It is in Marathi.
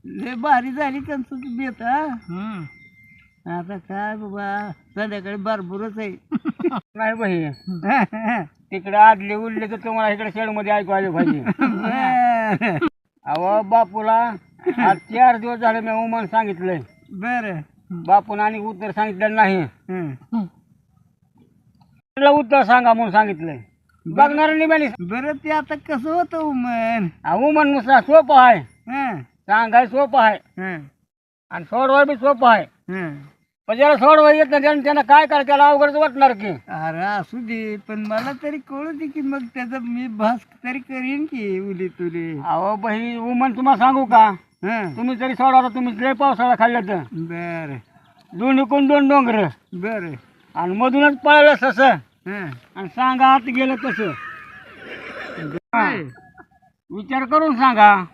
लय भारी झाली त्यांचं बेत हा. आता काय बाबा संध्याकाळी भरपूरच आहे. नाही बाई तिकडे आदले उरले तर तुम्हाला इकडे शेड मध्ये ऐकू आले पाहिजे. अहो बापूला आज 4 दिवस झाले मी उमान सांगितलंय. बर बापून आणि उत्तर सांगितलं नाही. त्याला उत्तर सांगा म्हणून सांगितलंय. बघणार नाही म्हणे. बरं ते आता कसं होतं उमन उमन नुसता सोपं आहे. हं, सांगाय सोपं आहे हं, आणि सोडवाय बी सोपं आहे. हं. पण ज्याला सोडवाय येत नाही त्यानं काय करायचं त्याला अवघडच वाटणार की. अरे असू दे पण मला तरी कळू दे की मग त्याचा मी भास तरी करीन की उली तुले. अहो बाई उमन तुम्हाला सांगू का हं, तुम्ही जरी सोडवा तर तुम्ही लय पावसाळा खाल्ला तर बर दोन्हीकडून 2 डोंगर बर आणि मधूनच पळलं तसं हं. आणि सांगा आत गेलं कसं. काय? विचार करून सांगा.